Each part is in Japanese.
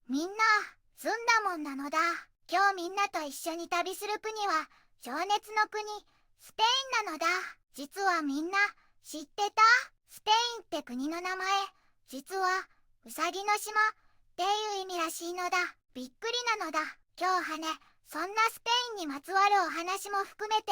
みんな、澄んだもんなのだ。今日みんなと一緒に旅する国は、情熱の国、スペインなのだ。実はみんな、知ってた？スペインって国の名前、実は、うさぎの島っていう意味らしいのだ。びっくりなのだ。今日はね、そんなスペインにまつわるお話も含めて、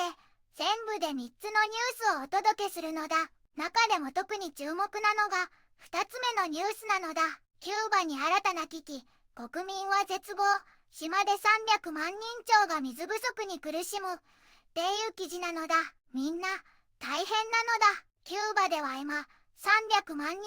全部で3つのニュースをお届けするのだ。中でも特に注目なのが、2つ目のニュースなのだ。キューバに新たな危機、国民は絶望、島で300万人超が水不足に苦しむっていう記事なのだ。みんな大変なのだ。キューバでは今300万人以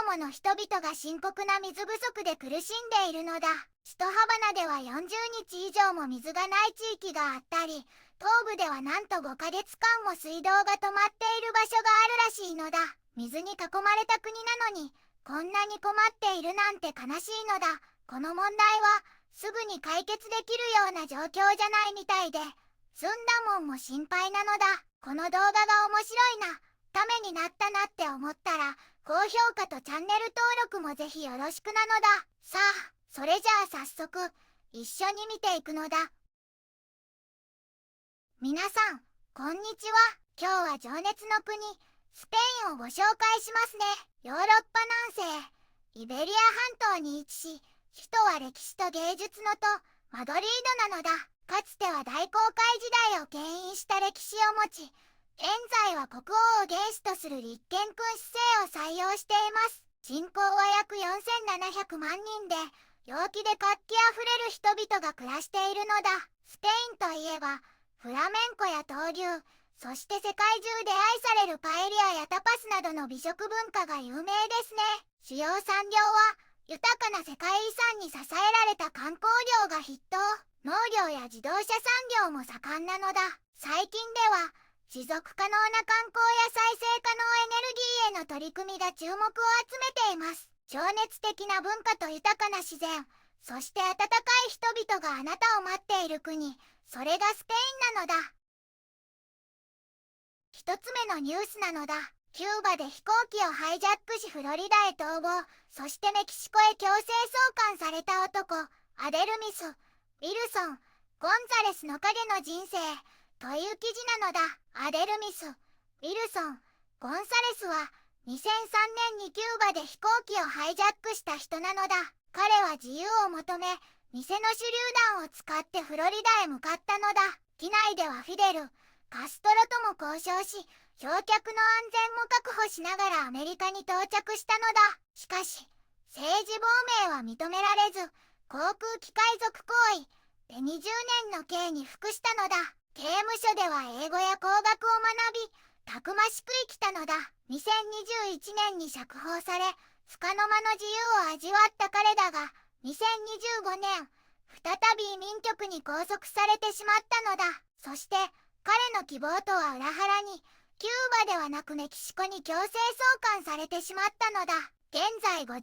上もの人々が深刻な水不足で苦しんでいるのだ。首都ハバナでは40日以上も水がない地域があったり、東部ではなんと5ヶ月間も水道が止まっている場所があるらしいのだ。水に囲まれた国なのにこんなに困っているなんて悲しいのだ。この問題はすぐに解決できるような状況じゃないみたいで、澄んだもんも心配なのだ。この動画が面白いな、ためになったなって思ったら、高評価とチャンネル登録もぜひよろしくなのだ。さあ、それじゃあ早速、一緒に見ていくのだ。皆さん、こんにちは。今日は情熱の国、スペインをご紹介しますね。ヨーロッパ南西、イベリア半島に位置し、首都は歴史と芸術の都、マドリードなのだ。かつては大航海時代を牽引した歴史を持ち、現在は国王を元首とする立憲君主制を採用しています。人口は約4700万人で、陽気で活気あふれる人々が暮らしているのだ。スペインといえば、フラメンコや闘牛、そして世界中で愛されるパエリアやタパスなどの美食文化が有名ですね。主要産業は、豊かな世界遺産に支えられた観光業が筆頭。農業や自動車産業も盛んなのだ。最近では、持続可能な観光や再生可能エネルギーへの取り組みが注目を集めています。情熱的な文化と豊かな自然、そして温かい人々があなたを待っている国、それがスペインなのだ。一つ目のニュースなのだ。キューバで飛行機をハイジャックしフロリダへ逃亡、そしてメキシコへ強制送還された男、アデルミス・ウィルソン・ゴンザレスの影の人生という記事なのだ。アデルミス・ウィルソン・ゴンサレスは2003年にキューバで飛行機をハイジャックした人なのだ。彼は自由を求め、偽の手榴弾を使ってフロリダへ向かったのだ。機内ではフィデル・カストロとも交渉し、乗客の安全も確保しながらアメリカに到着したのだ。しかし、政治亡命は認められず、航空機海賊行為で20年の刑に服したのだ。刑務所では英語や工学を学び、たくましく生きたのだ。2021年に釈放され、束の間の自由を味わった彼だが、2025年、再び移民局に拘束されてしまったのだ。そして、彼の希望とは裏腹に、キューバではなくメキシコに強制送還されてしまったのだ。現在56歳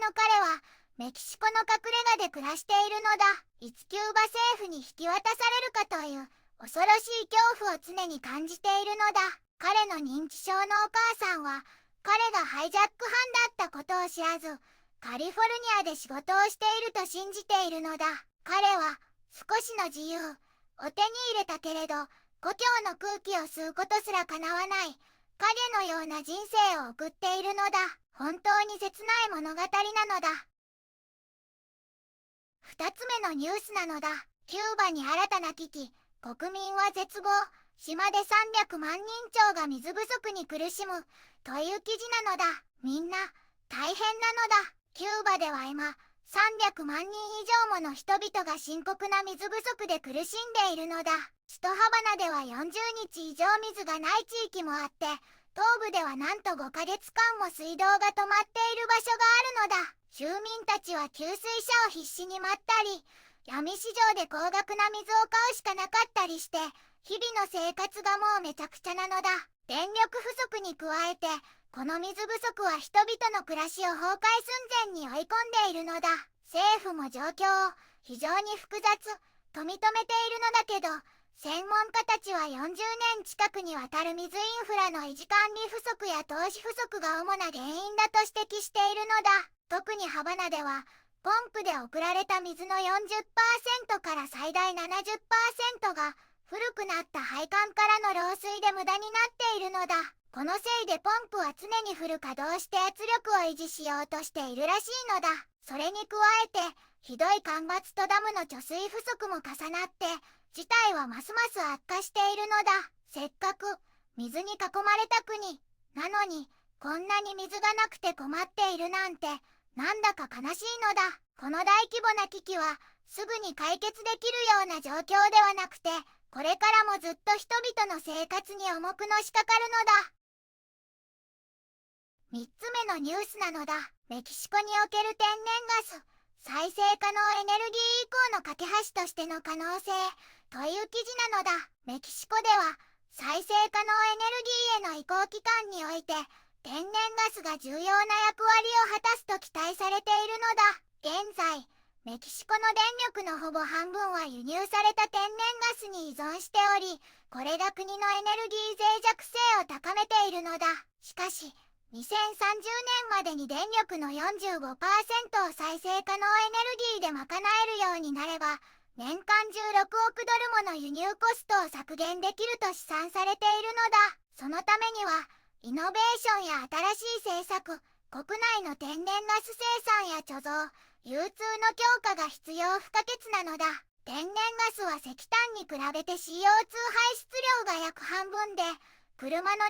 の彼は、メキシコの隠れ家で暮らしているのだ。いつキューバ政府に引き渡されるかという恐ろしい恐怖を常に感じているのだ。彼の認知症のお母さんは、彼がハイジャック犯だったことを知らず、カリフォルニアで仕事をしていると信じているのだ。彼は少しの自由を手に入れたけれど、故郷の空気を吸うことすら叶わない影のような人生を送っているのだ。本当に切ない物語なのだ。二つ目のニュースなのだ。キューバに新たな危機、国民は絶望、島で300万人超が水不足に苦しむという記事なのだ。みんな大変なのだ。キューバでは今300万人以上もの人々が深刻な水不足で苦しんでいるのだ。首都ハバナでは40日以上水がない地域もあって、東部ではなんと5ヶ月間も水道が止まっている場所があるのだ。住民たちは給水車を必死に待ったり、闇市場で高額な水を買うしかなかったりして、日々の生活がもうめちゃくちゃなのだ。電力不足に加えて、この水不足は人々の暮らしを崩壊寸前に追い込んでいるのだ。政府も状況を非常に複雑と認めているのだけど、専門家たちは40年近くにわたる水インフラの維持管理不足や投資不足が主な原因だと指摘しているのだ。特にハバナではポンプで送られた水の 40% から最大 70% が古くなった配管からの漏水で無駄になっているのだ。このせいでポンプは常にフル稼働して圧力を維持しようとしているらしいのだ。それに加えてひどい干ばつとダムの貯水不足も重なって事態はますます悪化しているのだ。せっかく水に囲まれた国なのにこんなに水がなくて困っているなんてなんだか悲しいのだ。この大規模な危機はすぐに解決できるような状況ではなくて、これからもずっと人々の生活に重くのしかかるのだ。3つ目のニュースなのだ。メキシコにおける天然ガス再生可能エネルギー移行の架け橋としての可能性という記事なのだ。メキシコでは再生可能エネルギーへの移行期間において天然ガスが重要な役割を果たすと期待されているのだ。現在メキシコの電力のほぼ半分は輸入された天然ガスに依存しており、これが国のエネルギー脆弱性を高めているのだ。しかし2030年までに電力の 45% を再生可能エネルギーで賄えるようになれば、年間16億ドルもの輸入コストを削減できると試算されているのだ。そのためにはイノベーションや新しい政策、国内の天然ガス生産や貯蔵、流通の強化が必要不可欠なのだ。天然ガスは石炭に比べて CO2 排出量が約半分で、車の燃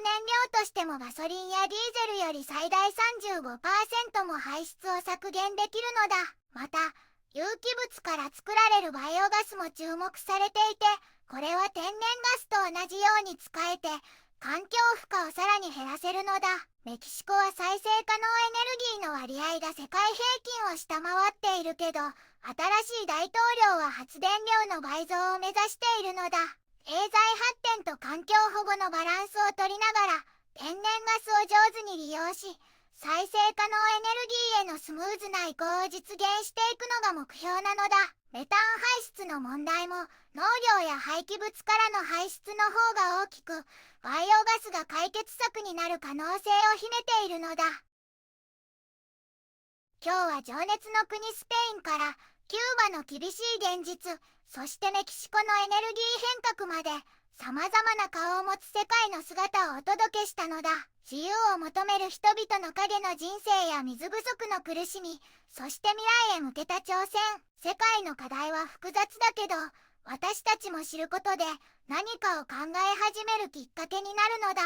料としてもガソリンやディーゼルより最大 35% も排出を削減できるのだ。また、有機物から作られるバイオガスも注目されていて、これは天然ガスと同じように使えて、環境負荷をさらに減らせるのだ。メキシコは再生可能エネルギーの割合が世界平均を下回っているけど、新しい大統領は発電量の倍増を目指しているのだ。経済発展と環境保護のバランスを取りながら、天然ガスを上手に利用し、再生可能エネルギーへのスムーズな移行を実現していくのが目標なのだ。メタン排出の問題も農業や廃棄物からの排出の方が大きく、バイオガスが解決策になる可能性を秘めているのだ。今日は情熱の国スペインからキューバの厳しい現実、そしてメキシコのエネルギー変革まで様々な顔を持つ世界の姿をお届けしたのだ。自由を求める人々の影の人生や水不足の苦しみ、そして未来へ向けた挑戦。世界の課題は複雑だけど、私たちも知ることで何かを考え始めるきっかけになるのだ。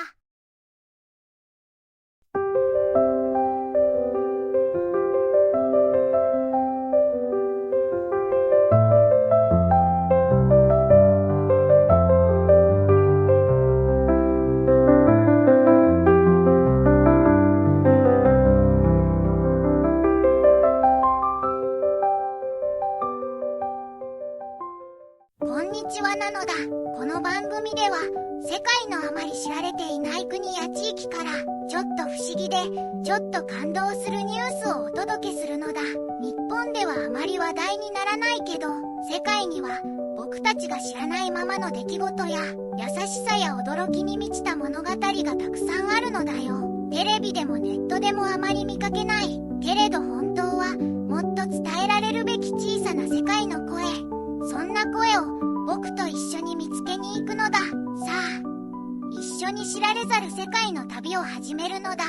こんにちはなのだ。この番組では世界のあまり知られていない国や地域からちょっと不思議でちょっと感動するニュースをお届けするのだ。日本ではあまり話題にならないけど、世界には僕たちが知らないままの出来事や優しさや驚きに満ちた物語がたくさんあるのだよ。テレビでもネットでもあまり見かけない。けれど本当はもっと伝えられるべき小さな世界の声。そんな声を僕と一緒に見つけに行くのだ。さあ、一緒に知られざる世界の旅を始めるのだ。